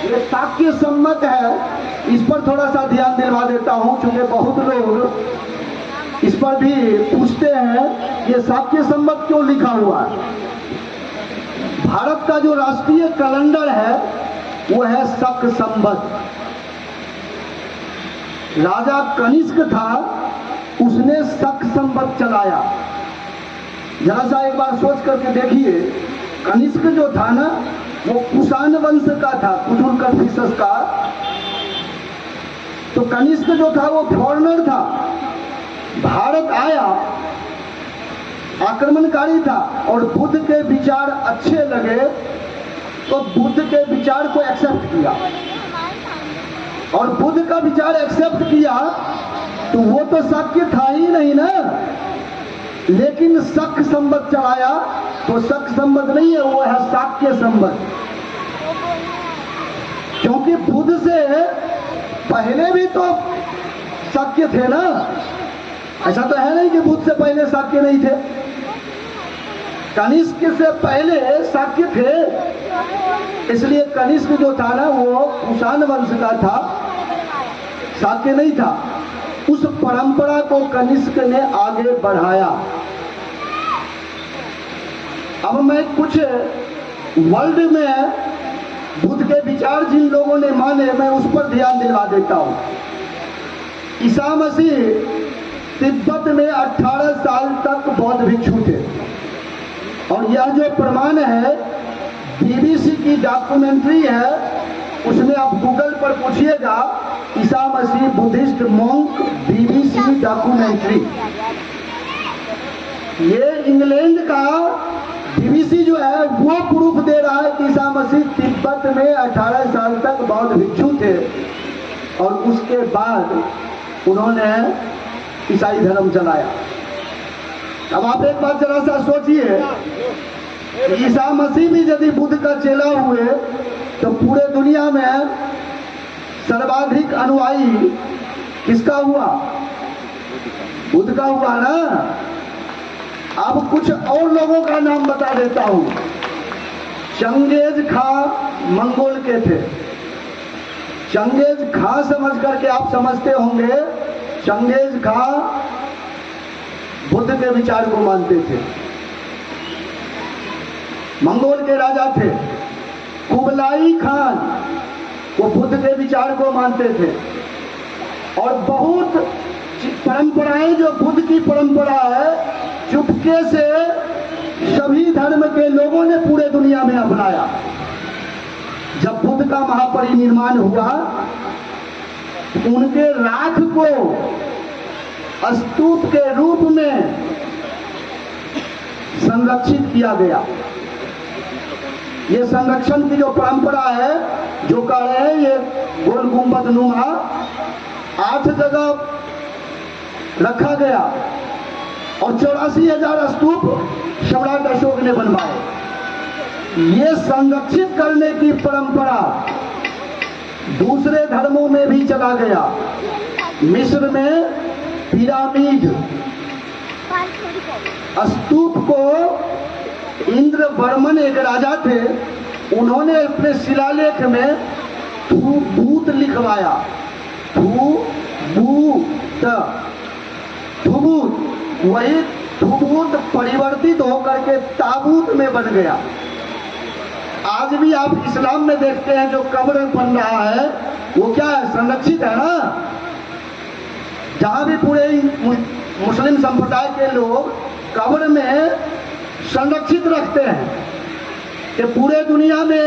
ये शाक्य सम्मत है, इस पर थोड़ा सा ध्यान दिलवा देता हूं, क्योंकि बहुत लोग इस पर भी पूछते हैं ये शाक्य सम्मत क्यों लिखा हुआ है। भारत का जो राष्ट्रीय कैलेंडर है वो है शक संवत। राजा कनिष्क था, उसने शक संवत चलाया। जरा सा एक बार सोच करके देखिए, कनिष्क जो था ना वो कुषाण वंश का था, कुटुलकर्फिसस का। तो कनिष्क जो था वो फॉरेनर था, भारत आया, आक्रमणकारी था और बुद्ध के विचार अच्छे लगे तो बुद्ध के विचार को एक्सेप्ट किया। और बुद्ध का विचार एक्सेप्ट किया तो वो तो शाक्य था ही नहीं ना, लेकिन शक संवत चलाया तो शक संवत नहीं है, वो है शाक्य संवत। क्योंकि बुद्ध से पहले भी तो शाक्य थे ना, ऐसा तो है नहीं कि बुद्ध से पहले शाक्य नहीं थे। कनिष्क से पहले शाक्य थे, इसलिए कनिष्क जो था ना वो कुषाण वंश का था, शाक्य नहीं था। उस परंपरा को कनिष्क ने आगे बढ़ाया। अब मैं कुछ वर्ल्ड में बुद्ध के विचार जिन लोगों ने माने, मैं उस पर ध्यान दिलवा देता हूं। ईसा मसीह तिब्बत में 18 साल तक बौद्ध भिक्षु थे, और यह जो प्रमाण है बीबीसी की डॉक्यूमेंट्री है, उसमें आप गूगल पर पूछिएगा Isa Masih Buddhist monk BBC documentary. ये इंग्लैंड का बीबीसी जो है वो प्रूफ दे रहा है कि ईसा मसीह तिब्बत में 18 साल तक बौद्ध भिक्षु थे और उसके बाद उन्होंने ईसाई धर्म चलाया। अब आप एक बात जरा सा सोचिए, ईसा मसीह भी यदि बुद्ध का चेला हुए तो पूरे दुनिया में सर्वाधिक अनुयायी किसका हुआ? बुद्ध का हुआ ना। अब कुछ और लोगों का नाम बता देता हूं। चंगेज खां मंगोल के थे। चंगेज खां समझ करके आप समझते होंगे, चंगेज खां बुद्ध के विचार को मानते थे, मंगोल के राजा थे। कुबलाई खान वो बुद्ध के विचार को मानते थे। और बहुत परंपराएं जो बुद्ध की परंपरा है, चुपके से सभी धर्म के लोगों ने पूरे दुनिया में अपनाया। जब बुद्ध का महापरिनिर्वाण हुआ, उनके राख को स्तूप के रूप में संरक्षित किया गया। ये संरक्षण की जो परंपरा है, जो कह रहे हैं ये गोल गुंबद नुमा 8 जगह रखा गया और 84,000 स्तूप सम्राट अशोक ने बनवाए। ये संरक्षित करने की परंपरा दूसरे धर्मों में भी चला गया। मिस्र में पिरामिड स्तूप को इंद्र वर्मन एक राजा थे, उन्होंने अपने शिलालेख में थूबूत लिखवाया। थूबूत, वही थूबूत परिवर्तित होकर के ताबूत में बन गया। आज भी आप इस्लाम में देखते हैं जो कब्र बन रहा है वो क्या है? संरक्षित है ना। जहां भी पूरे मुस्लिम संप्रदाय के लोग कब्र में संरक्षित रखते हैं कि पूरे दुनिया में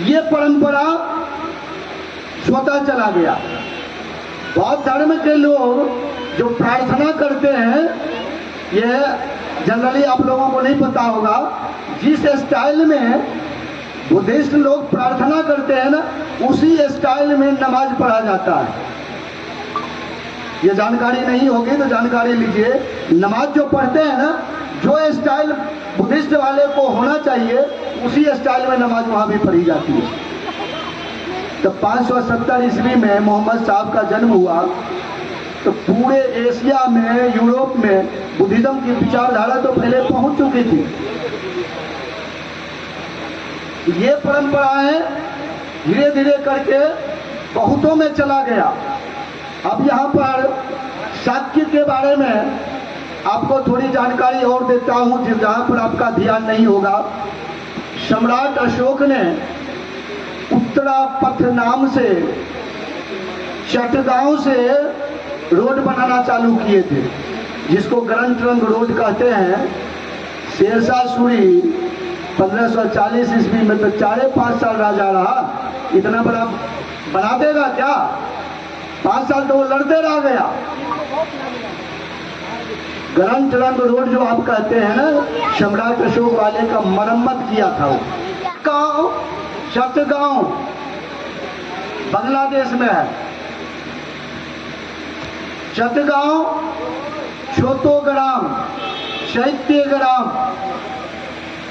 ये परंपरा स्वतः चला गया। बौद्ध धर्म के लोग जो प्रार्थना करते हैं, ये जनरली आप लोगों को नहीं पता होगा, जिस स्टाइल में बुद्धिस्ट लोग प्रार्थना करते हैं ना, उसी स्टाइल में नमाज पढ़ा जाता है। ये जानकारी नहीं होगी तो जानकारी लीजिए। नमाज जो पढ़ते हैं ना, जो स्टाइल बुद्धिस्ट वाले को होना चाहिए उसी स्टाइल में नमाज वहां भी पढ़ी जाती है। तो 570 ईस्वी में मोहम्मद साहब का जन्म हुआ तो पूरे एशिया में, यूरोप में बुद्धिज्म की विचारधारा तो पहले पहुंच चुकी थी। ये परंपराएं धीरे धीरे करके बहुतों में चला गया। अब यहाँ पर शाक्य के बारे में आपको थोड़ी जानकारी और देता हूँ जहाँ पर आपका ध्यान नहीं होगा। सम्राट अशोक ने उत्तरापथ नाम से चटगांव से रोड बनाना चालू किए थे, जिसको ग्रंथ रंग रोड कहते हैं। शेरशाह सूरी 1540 ईस्वी में तो 4-5 साल राजा रहा, इतना बड़ा बना देगा क्या? 5 साल तो वो लड़ते रह गया। ग्रंथ रंग रोड जो आप कहते हैं ना, सम्राट अशोक वाले का मरम्मत किया था वो। गांव चटगांव बांग्लादेश में है। चटगांव, छोटोग्राम, चैत्यग्राम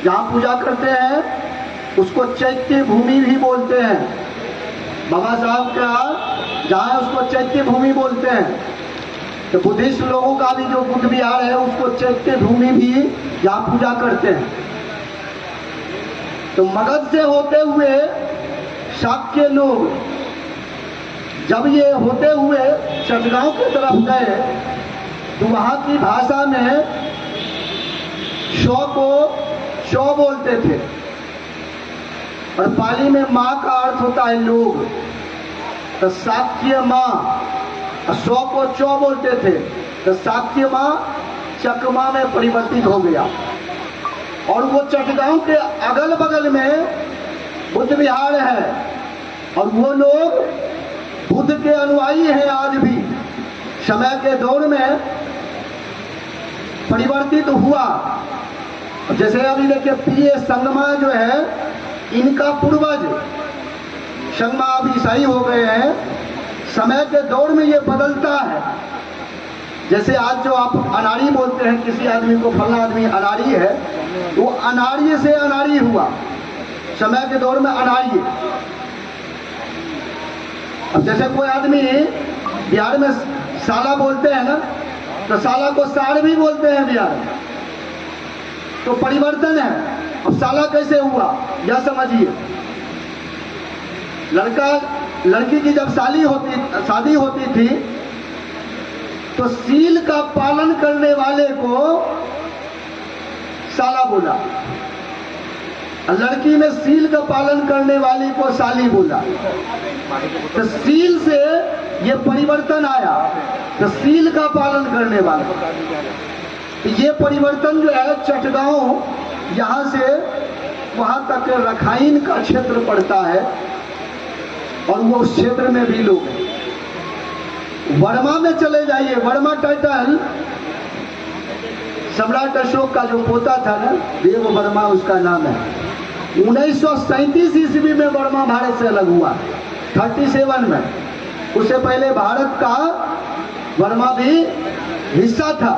जहाँ पूजा करते हैं उसको चैत्य भूमि भी बोलते हैं। बाबा साहब का जहाँ है उसको चैत्य भूमि बोलते हैं। तो बुद्धिस्ट लोगों का भी जो बुद्ध विहार है उसको चैत्य भूमि भी जहाँ पूजा करते हैं। तो मगध से होते हुए शाक्य लोग जब ये होते हुए चटगांव की तरफ गए तो वहाँ की भाषा में शौ को शौ बोलते थे, और पाली में माँ का अर्थ होता है लोग, तो शाक्य माँ, सौ को चौ बोलते थे, तो शाक्य माँ चकमा में परिवर्तित हो गया। और वो चटगांव के अगल बगल में बुद्ध विहार है, और वो लोग बुद्ध के अनुयायी हैं आज भी। समय के दौर में परिवर्तित हुआ। जैसे अभी देखिए प्रिय संगमा जो है, इनका पूर्वज संगमा अब ईसाई हो गए हैं। समय के दौर में ये बदलता है। जैसे आज जो आप अनाड़ी बोलते हैं किसी आदमी को, फला आदमी अनाड़ी है, वो अनाड़ी से अनाड़ी हुआ। समय के दौर में अनाड़ी। अब जैसे कोई आदमी बिहार में साला बोलते हैं ना, तो साला को साड़ भी बोलते हैं बिहार में। तो परिवर्तन है। अब साला कैसे हुआ यह समझिए। लड़का लड़की की जब शादी होती थी तो सील का पालन करने वाले को साला बोला, लड़की में सील का पालन करने वाली को साली बोला। तो सील से ये परिवर्तन आया, तो सील का पालन करने वाला। ये परिवर्तन जो है चटगांव यहाँ से वहाँ तक रखाइन का क्षेत्र पड़ता है, और वो उस क्षेत्र में भी लोग हैं। वर्मा में चले जाइए। वर्मा टाइटल सम्राट अशोक का जो पोता था ना, देव वर्मा उसका नाम है। 1937 ईस्वी में वर्मा भारत से अलग हुआ, 37 में। उससे पहले भारत का वर्मा भी हिस्सा था।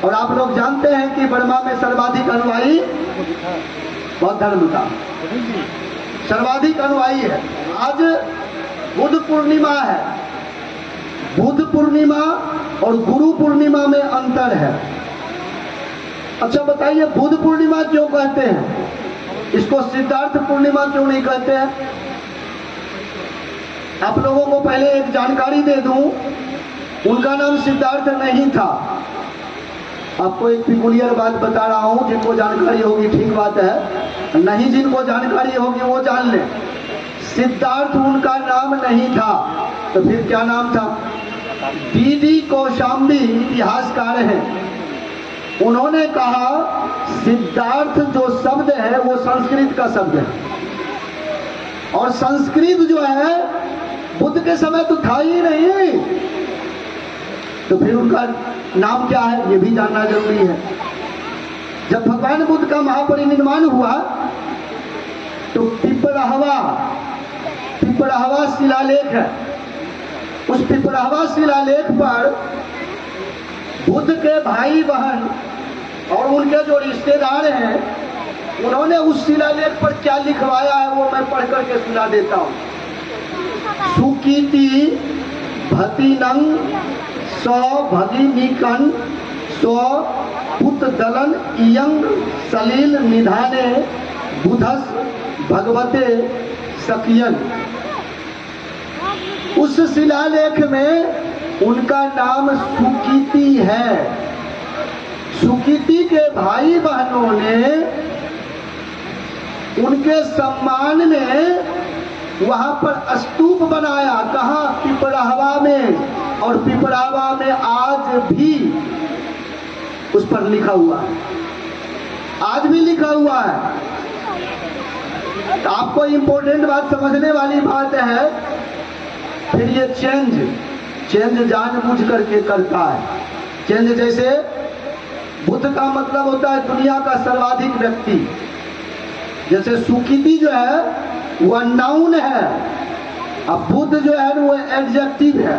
और आप लोग जानते हैं कि वर्मा में सर्वाधिक अनुयायी बौद्ध धर्म का सर्वाधिक अनुयायी है। आज बुद्ध पूर्णिमा है। बुद्ध पूर्णिमा और गुरु पूर्णिमा में अंतर है। अच्छा बताइए, बुद्ध पूर्णिमा क्यों कहते हैं? इसको सिद्धार्थ पूर्णिमा क्यों नहीं कहते हैं? आप लोगों को पहले एक जानकारी दे दूं, उनका नाम सिद्धार्थ नहीं था। आपको एक पिकुलियर बात बता रहा हूं, जिनको जानकारी होगी ठीक बात है, नहीं जिनको जानकारी होगी वो जान ले। सिद्धार्थ उनका नाम नहीं था, तो फिर क्या नाम था? डी कौशाम्बी इतिहासकार हैं, उन्होंने कहा सिद्धार्थ जो शब्द है वो संस्कृत का शब्द है, और संस्कृत जो है बुद्ध के समय तो था ही नहीं, तो फिर उनका नाम क्या है ये भी जानना जरूरी है। जब भगवान बुद्ध का महापरिनिर्वाण हुआ तो पिपराहवा शिलालेख है। उस पिपराहवा शिलालेख पर बुद्ध के भाई बहन और उनके जो रिश्तेदार हैं, उन्होंने उस शिलालेख पर क्या लिखवाया है वो मैं पढ़ करके सुना देता हूँ। सुकीति भतिनंग सौ भगिनिकन सौ पुत दलन इयंग सलील निधाने बुधस भगवते सकियन। उस शिलालेख में उनका नाम सुकीति है। सुकीति के भाई बहनों ने उनके सम्मान में वहां पर स्तूप बनाया। कहाँ? पिपरावा में। और पिपरावा में आज भी उस पर लिखा हुआ है, आज भी लिखा हुआ है। तो आपको इंपॉर्टेंट बात समझने वाली बात है, फिर ये चेंज जानबूझ करके करता है। चेंज जैसे बुद्ध का मतलब होता है दुनिया का सर्वाधिक व्यक्ति, जैसे सुकीति जो है वह नाउन है, अब बुद्ध जो है वो एडजेक्टिव है।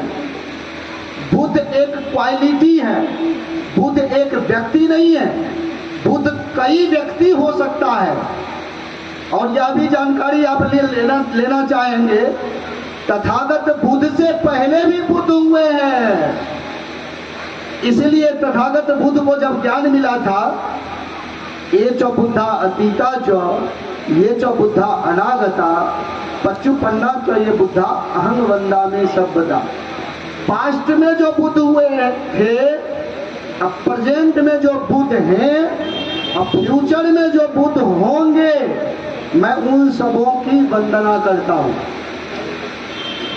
बुद्ध एक क्वालिटी है, बुद्ध एक व्यक्ति नहीं है। बुद्ध कई व्यक्ति हो सकता है। और यह भी जानकारी आप लेना चाहेंगे, तथागत बुद्ध से पहले भी बुद्ध हुए हैं। इसलिए तथागत बुद्ध को जब ज्ञान मिला था, ये च बुद्धा अतीता च ये च बुद्धा अनागता पच्चुपन्ना च ये बुद्धा अहं वंदामि सर्वदा। पास्ट में जो बुद्ध हुए थे, अब प्रेजेंट में जो बुद्ध हैं, अब फ्यूचर में जो बुद्ध होंगे, मैं उन सबों की वंदना करता हूं।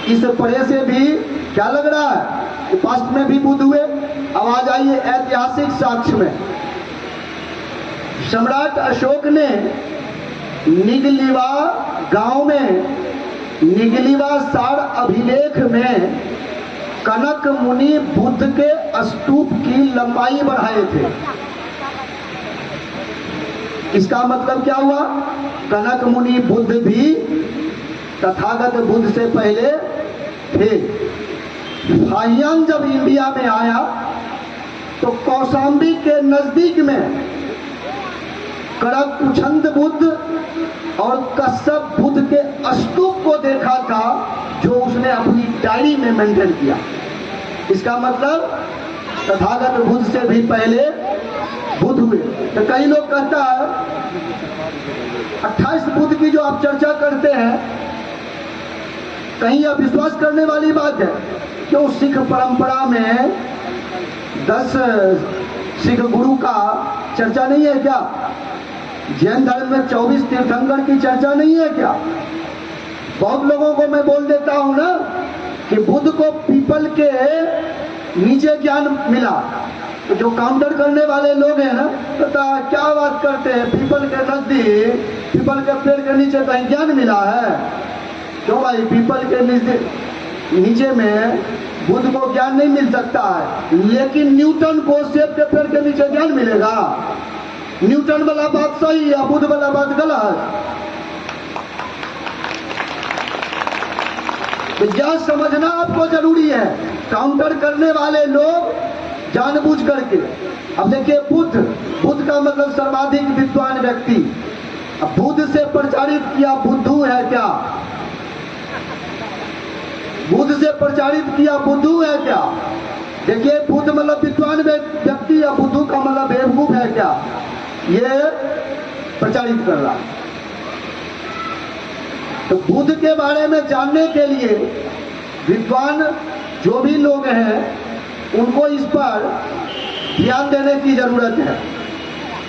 इस पढ़े से भी क्या लग रहा है कि पास्ट में भी बुद्ध हुए। अब आ जाइए ऐतिहासिक साक्ष्य में। सम्राट अशोक ने निगलिवा गांव में निगलिवा सार अभिलेख में कनक मुनि बुद्ध के स्तूप की लंबाई बढ़ाए थे। इसका मतलब क्या हुआ? कनक मुनि बुद्ध भी तथागत बुद्ध से पहले थे। फाहियान जब इंडिया में आया तो कौशाम्बी के नजदीक में करकुछंद बुद्ध और कश्यप बुद्ध के स्तूप को देखा था, जो उसने अपनी डायरी में मेंटेन किया। इसका मतलब तथागत बुद्ध से भी पहले बुद्ध हुए। तो कई लोग कहता है 28 बुद्ध की जो आप चर्चा करते हैं, कहीं यह विश्वास करने वाली बात है कि उस सिख परंपरा में 10 सिख गुरु का चर्चा नहीं है क्या? जैन धर्म में 24 तीर्थंकर की चर्चा नहीं है क्या? बहुत लोगों को मैं बोल देता हूं ना कि बुद्ध को पीपल के नीचे ज्ञान मिला। तो जो काउंटर करने वाले लोग हैं ना, पता क्या बात करते हैं, पीपल के नजदीक, पीपल के पेड़ के नीचे कहीं ज्ञान मिला है? क्यों भाई? पीपल के नीचे में बुद्ध को ज्ञान नहीं मिल सकता है, लेकिन न्यूटन को सेब के पेड़ के नीचे ज्ञान मिलेगा। न्यूटन वाला बात सही है, बुद्ध वाला बात गलत। तो यह समझना आपको जरूरी है। काउंटर करने वाले लोग जानबूझ करके, अब देखिए बुद्ध का मतलब सर्वाधिक विद्वान व्यक्ति। अब बुद्ध से प्रचारित किया बुद्धू है क्या? बुद्ध से प्रचारित किया बुद्धू है क्या? देखिए बुद्ध मतलब विद्वान व्यक्ति या बुद्धू का मतलब बेवकूफ है क्या? ये प्रचारित कर रहा है। तो बुद्ध के बारे में जानने के लिए विद्वान जो भी लोग हैं, उनको इस पर ध्यान देने की जरूरत है।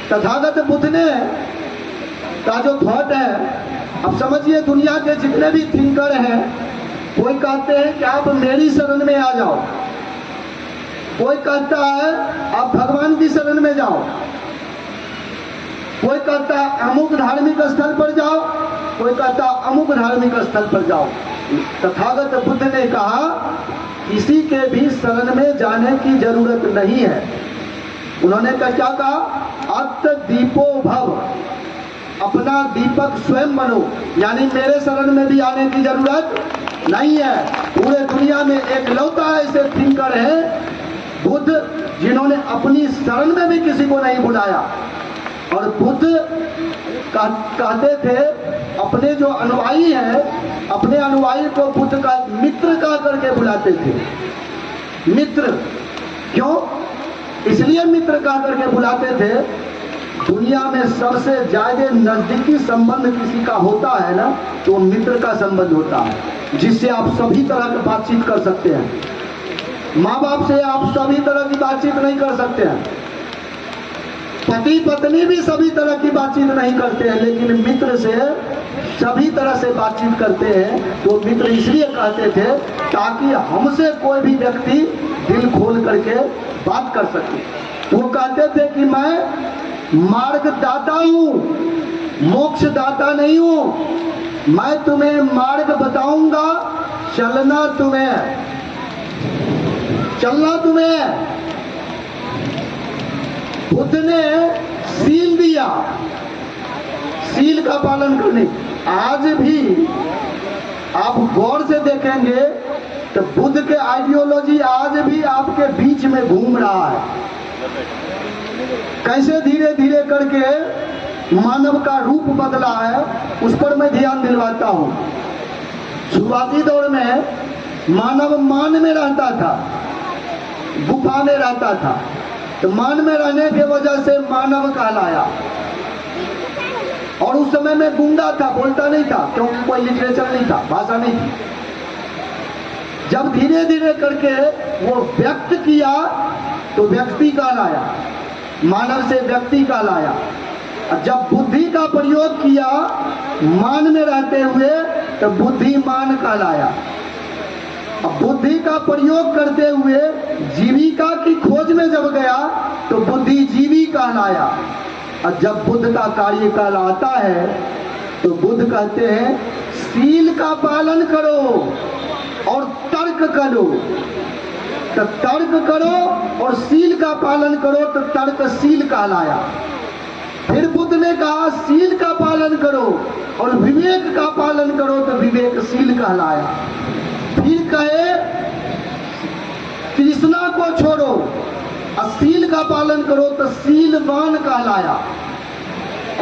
तथागत बुद्ध ने का जो थॉट है, अब समझिए दुनिया के जितने भी थिंकर हैं, कोई कहते हैं कि आप मेरी शरण में आ जाओ, कोई कहता है आप भगवान की शरण में जाओ, कोई कहता है अमुक धार्मिक स्थल पर जाओ, कोई कहता है अमुक धार्मिक स्थल पर जाओ। तथागत बुद्ध ने कहा किसी के भी शरण में जाने की जरूरत नहीं है। उन्होंने क्या कहा? अत दीपो भव, अपना दीपक स्वयं बनो, यानी मेरे शरण में भी आने की जरूरत नहीं है। पूरे दुनिया में एक लौता ऐसे थिंकर है बुद्ध, जिन्होंने अपनी शरण में भी किसी को नहीं बुलाया। और बुद्ध कहते थे अपने जो अनुयायी हैं, अपने अनुयायी को बुद्ध का मित्र कह करके बुलाते थे। मित्र क्यों? इसलिए मित्र कह करके बुलाते थे, दुनिया में सबसे ज्यादा नजदीकी संबंध किसी का होता है ना, तो मित्र का संबंध होता है। जिससे आप सभी तरह की बातचीत कर सकते हैं। माँ बाप से आप सभी तरह की बातचीत नहीं कर सकते हैं, पति पत्नी भी सभी तरह की बातचीत नहीं करते हैं, लेकिन मित्र से सभी तरह से बातचीत करते हैं। तो मित्र इसलिए कहते थे ताकि हमसे कोई भी व्यक्ति दिल खोल करके बात कर सके। वो कहते थे कि मैं मार्गदाता हूँ, मोक्ष दाता नहीं हूँ, मैं तुम्हें मार्ग बताऊंगा, चलना तुम्हें। बुद्ध ने सील दिया, सील का पालन करने। आज भी आप गौर से देखेंगे तो बुद्ध के आइडियोलॉजी आज भी आपके बीच में घूम रहा है। कैसे धीरे धीरे करके मानव का रूप बदला है, उस पर मैं ध्यान दिलवाता हूँ। शुरुआती दौर में मानव मान में रहता था, गुफा में रहता था, तो मान में रहने के वजह से मानव कहलाया। और उस समय में गूंगा था, बोलता नहीं था, क्योंकि कोई लिटरेचर नहीं था, भाषा नहीं थी। जब धीरे धीरे करके वो व्यक्त किया तो व्यक्ति कहलाया, मानव से व्यक्ति कहलाया। जब बुद्धि का प्रयोग किया मान में रहते हुए तो बुद्धिमान कहलाया। अब बुद्धि का प्रयोग करते हुए जीविका की खोज में जब गया तो बुद्धिजीवी कहलाया। और जब बुद्ध का कार्यकाल आता है तो बुद्ध कहते हैं सील का पालन करो और तर्क करो। तो तर्क करो और सील का पालन करो तो तर्कशील कहलाया। फिर बुद्ध ने कहा सील का पालन करो और विवेक का पालन करो तो विवेकशील कहलाया। फिर कहे तृष्णा को छोड़ो और सील का पालन करो तो सीलवान कहलाया।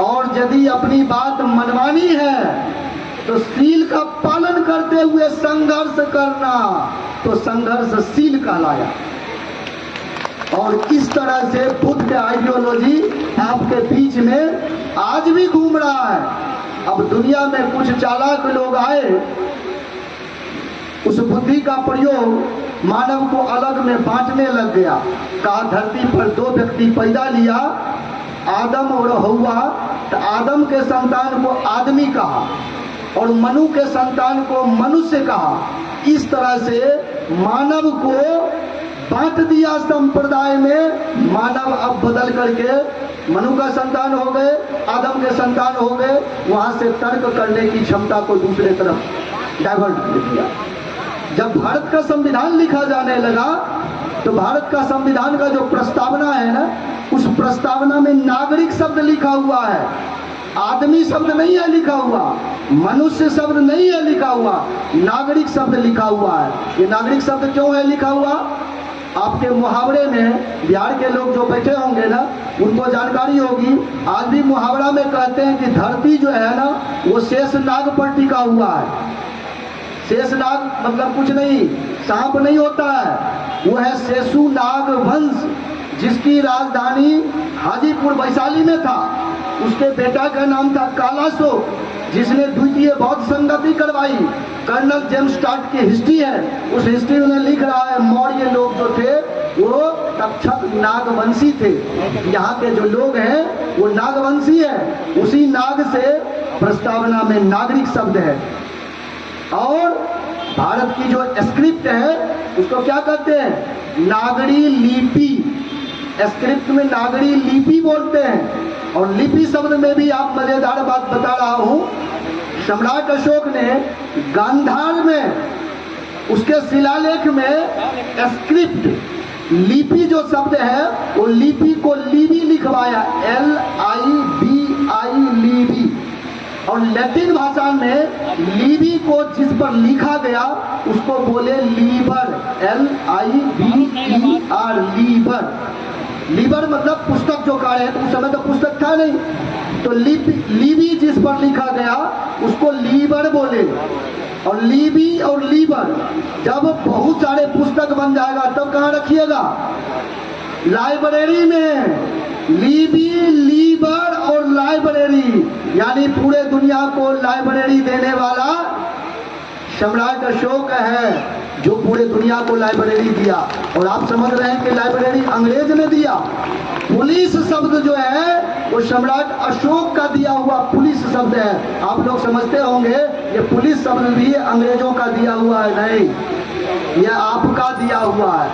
और यदि अपनी बात मनवानी है तो सील का पालन करते हुए संघर्ष करना तो संघर्षशील कहलाया। और इस तरह से बुद्ध का आइडियोलॉजी आपके बीच में आज भी घूम रहा है। अब दुनिया में कुछ चालाक लोग आए, उस बुद्धि का प्रयोग मानव को अलग में बांटने लग गया। कहा धरती पर दो व्यक्ति पैदा लिया, आदम और हव्वा, तो आदम के संतान को आदमी कहा और मनु के संतान को मनुष्य कहा। इस तरह से मानव को बांट दिया संप्रदाय में। मानव अब बदल करके मनु का संतान हो गए, आदम के संतान हो गए, वहां से तर्क करने की क्षमता को दूसरे तरफ डाइवर्ट कर दिया। जब भारत का संविधान लिखा जाने लगा तो भारत का संविधान का जो प्रस्तावना है ना, उस प्रस्तावना में नागरिक शब्द लिखा हुआ है, आदमी शब्द नहीं है लिखा हुआ, मनुष्य शब्द नहीं है लिखा हुआ, नागरिक शब्द लिखा हुआ है। ये नागरिक शब्द क्यों है लिखा हुआ? आपके मुहावरे में बिहार के लोग जो बैठे होंगे ना, उनको जानकारी होगी। आज भी मुहावरा में कहते हैं कि धरती जो है ना वो शेष नाग पर टिका हुआ है। शेष नाग मतलब कुछ नहीं, सांप नहीं होता है, वो है शेषु नाग वंश, जिसकी राजधानी हाजीपुर वैशाली में था। उसके बेटा का नाम था कालासो, जिसने द्वितीय बौद्ध संगति करवाई। कर्नल जेम्स स्टार्ट की हिस्ट्री है, उस हिस्ट्री में लिख रहा है मौर्य लोग जो थे वो तक्षक नागवंशी थे। यहाँ के जो लोग हैं वो नागवंशी है। उसी नाग से प्रस्तावना में नागरिक शब्द है। और भारत की जो स्क्रिप्ट है उसको क्या कहते हैं? नागरी लिपि। स्क्रिप्ट में नागरी लिपि बोलते हैं। और लिपि शब्द में भी आप मजेदार बात बता रहा हूं, सम्राट अशोक ने गांधार में उसके शिलालेख में स्क्रिप्ट लिपि जो शब्द है वो लिपि को लीबी लिखवाया, LIBI लीबी। और लैटिन भाषा में लीबी को जिस पर लिखा गया उसको बोले लीबर, LIBER लीबर। लीबर मतलब पुस्तक जो कार्य है, तो उस समय तो पुस्तक था नहीं, तो लीबी जिस पर लिखा गया उसको लीबर बोले। और लीबी और लीबर जब बहुत सारे पुस्तक बन जाएगा तब कहाँ रखिएगा? लाइब्रेरी में। लीबी, लीबर और लाइब्रेरी, यानी पूरे दुनिया को लाइब्रेरी देने वाला सम्राट अशोक है जो पूरे दुनिया को लाइब्रेरी दिया। और आप समझ रहे हैं कि लाइब्रेरी अंग्रेज ने दिया। पुलिस शब्द जो है वो सम्राट अशोक का दिया हुआ पुलिस शब्द है। आप लोग समझते होंगे ये पुलिस शब्द भी अंग्रेजों का दिया हुआ है, नहीं, ये आपका दिया हुआ है।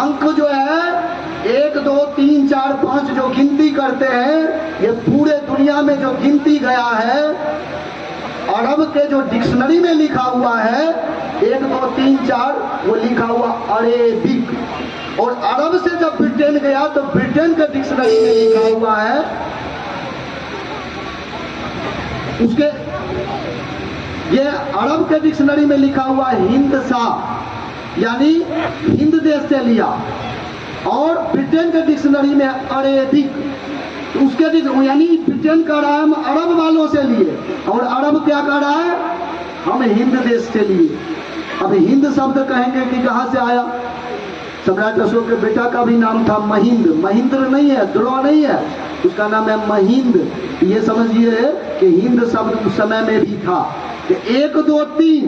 अंक जो है 1 2 3 4 5 जो गिनती करते हैं, ये पूरे दुनिया में जो गिनती गया है, अरब के जो डिक्शनरी में लिखा हुआ है 1 2 3 4, वो लिखा हुआ अरेबिक। और अरब से जब ब्रिटेन गया तो ब्रिटेन के डिक्शनरी में लिखा हुआ है, उसके ये अरब के डिक्शनरी में लिखा हुआ हिंद सा, यानी हिंद देश से लिया। और ब्रिटेन के डिक्शनरी में अरेबिक, तो उसके यानी ब्रिटेन कह रहा है हम अरब वालों से लिए, और अरब क्या कह रहा है हम हिंद देश से लिए। अब हिंद शब्द कहेंगे कि कहां से आया? सम्राट अशोक के बेटा का भी नाम था महिंद। महिंद्र नहीं है, द्रोह नहीं है, उसका नाम है महिंद। ये समझिए कि हिंद शब्द उस समय में भी था। 1 2 3,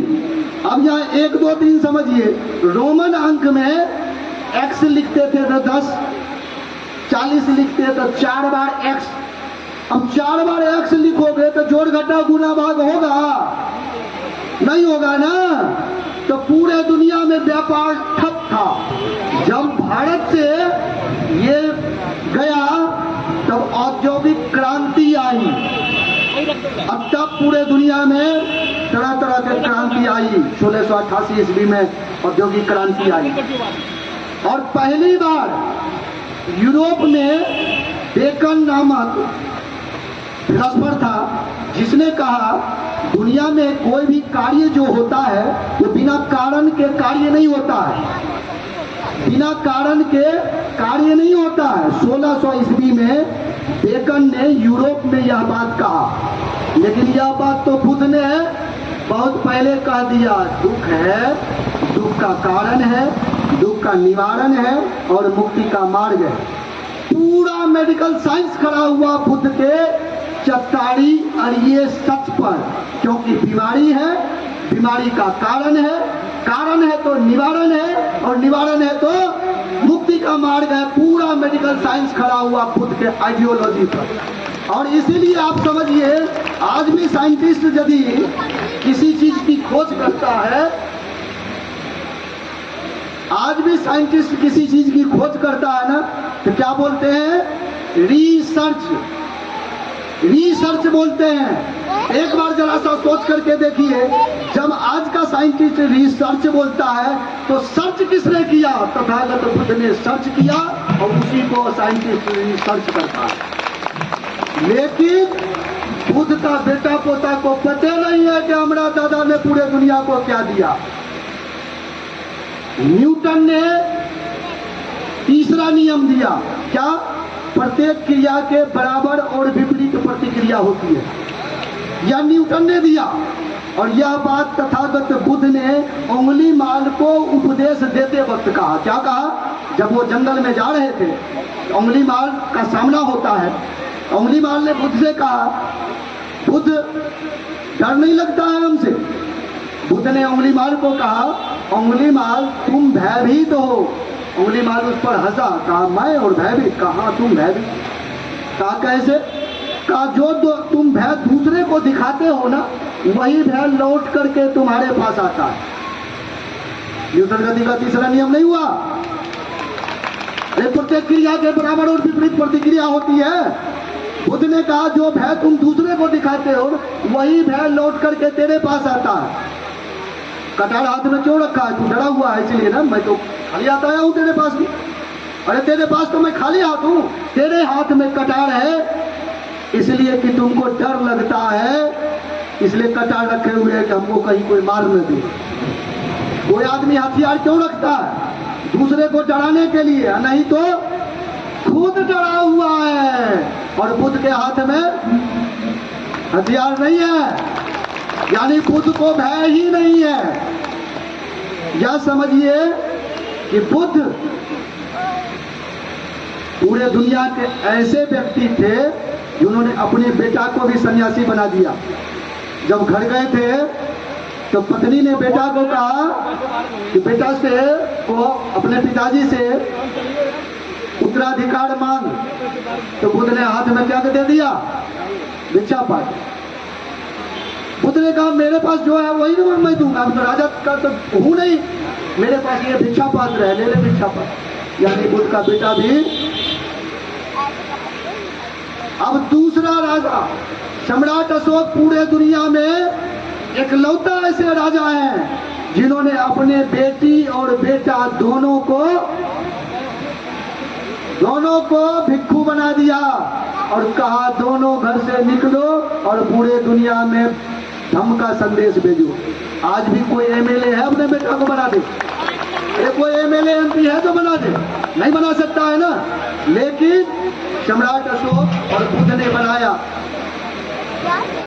अब यहाँ 1 2 3 समझिए। रोमन अंक में x लिखते थे तो 10, 40 लिखते तो 4 बार x। अब 4 बार x लिखोगे तो जोड़ घटा गुना भाग होगा? नहीं होगा ना। तो पूरे दुनिया में व्यापार ठप था। जब भारत से ये गया तब औद्योगिक क्रांति आई। अब तब पूरे दुनिया में तरह तरह की क्रांति आई। 1688 ईस्वी में औद्योगिक क्रांति आई। और पहली बार यूरोप में बेकन नामक फिलोसोफर था जिसने कहा दुनिया में कोई भी कार्य जो होता है वो बिना कारण के कार्य नहीं होता है। बिना कारण के कार्य नहीं होता है। 1600 ईस्वी में बेकन ने यूरोप में यह बात कहा। लेकिन यह बात तो बुद्ध ने बहुत पहले कह दिया। दुख है, दुख का कारण है, दुख का निवारण है और मुक्ति का मार्ग है। पूरा मेडिकल साइंस खड़ा हुआ बुद्ध के चट्टारी और ये सच पर, क्योंकि बीमारी है, बीमारी का कारण है तो निवारण है, और निवारण है तो मुक्ति का मार्ग है। पूरा मेडिकल साइंस खड़ा हुआ बुद्ध के आइडियोलॉजी पर। और इसीलिए आप समझिए आज भी साइंटिस्ट यदि किसी चीज की खोज करता है, आज भी साइंटिस्ट किसी चीज की खोज करता है ना, तो क्या बोलते हैं? रिसर्च बोलते हैं। एक बार जरा सा सोच करके देखिए, जब आज का साइंटिस्ट रिसर्च बोलता है तो सर्च किसने किया? तथागत बुद्ध ने सर्च किया और उसी को साइंटिस्ट रिसर्च करता है। लेकिन बुद्ध का बेटा पोता को पता नहीं है कि हमारा दादा ने पूरे दुनिया को क्या दिया। न्यूटन ने तीसरा नियम दिया, क्या? प्रत्येक क्रिया के बराबर और विपरीत प्रतिक्रिया होती है। यह न्यूटन ने दिया। और यह बात तथागत बुद्ध ने उंगली माल को उपदेश देते वक्त कहा। क्या कहा? जब वो जंगल में जा रहे थे, उंगली माल का सामना होता है। उंगली माल ने बुद्ध से कहा, बुद्ध डर नहीं लगता है हमसे? बुद्ध ने उंगली माल को कहा, उंगली माल तुम भयभीत हो। उंगली माल उस पर हंसा, कहा मैं और भयभीत? कहा तुम भयभीत? कहा कैसे? कहा जो तुम भय दूसरे को दिखाते हो ना, वही भय लौट करके तुम्हारे पास आता है। न्यूटन गति का तीसरा नियम नहीं हुआ? प्रत्येक क्रिया के बराबर और विपरीत प्रतिक्रिया होती है। बुद्ध ने कहा जो भय तुम दूसरे को दिखाते हो वही भय लौट करके तेरे पास आता है। कटार हाथ में क्यों रखा है? तू डरा हुआ है इसलिए ना। मैं तो खाली हाथ आया हूं तेरे पास भी। अरे तेरे पास तो मैं खाली हाथ हूं, तेरे हाथ में कटार है इसलिए कि तुमको डर लगता है, इसलिए कटार रखे हुए है कि हमको कहीं कोई मार न दे। कोई आदमी हथियार क्यों रखता है? दूसरे को डराने के लिए, नहीं तो खुद डरा हुआ है। और बुद्ध के हाथ में हथियार नहीं है, यानी बुद्ध को भय ही नहीं है। यह समझिए कि बुद्ध पूरे दुनिया के ऐसे व्यक्ति थे जिन्होंने अपने बेटा को भी सन्यासी बना दिया। जब घर गए थे तो पत्नी ने बेटा को कहा कि बेटा से को अपने पिताजी से उत्तराधिकार मांग। तो बुद्ध ने हाथ में क्या दे दिया? भिक्षा पात्र। बुद्ध ने कहा मेरे पास जो है वही ना मैं दूंगा, मैं तो राजा का तो हूं नहीं, मेरे पास ये भिक्षा पात्र है, ले ले भिक्षा पात्र। यानी बुद्ध का बेटा भी। अब दूसरा राजा सम्राट अशोक पूरे दुनिया में एकलौता ऐसे राजा हैं जिन्होंने अपने बेटी और बेटा दोनों को भिक्षु बना दिया और कहा दोनों घर से निकलो और पूरे दुनिया में धम्म का संदेश भेजो। आज भी कोई एमएलए है अपने बेटा को बना दे? अरे कोई एमएलए एमपी है तो बना दे? नहीं बना सकता है ना। लेकिन सम्राट अशोक और बुद्ध ने बनाया।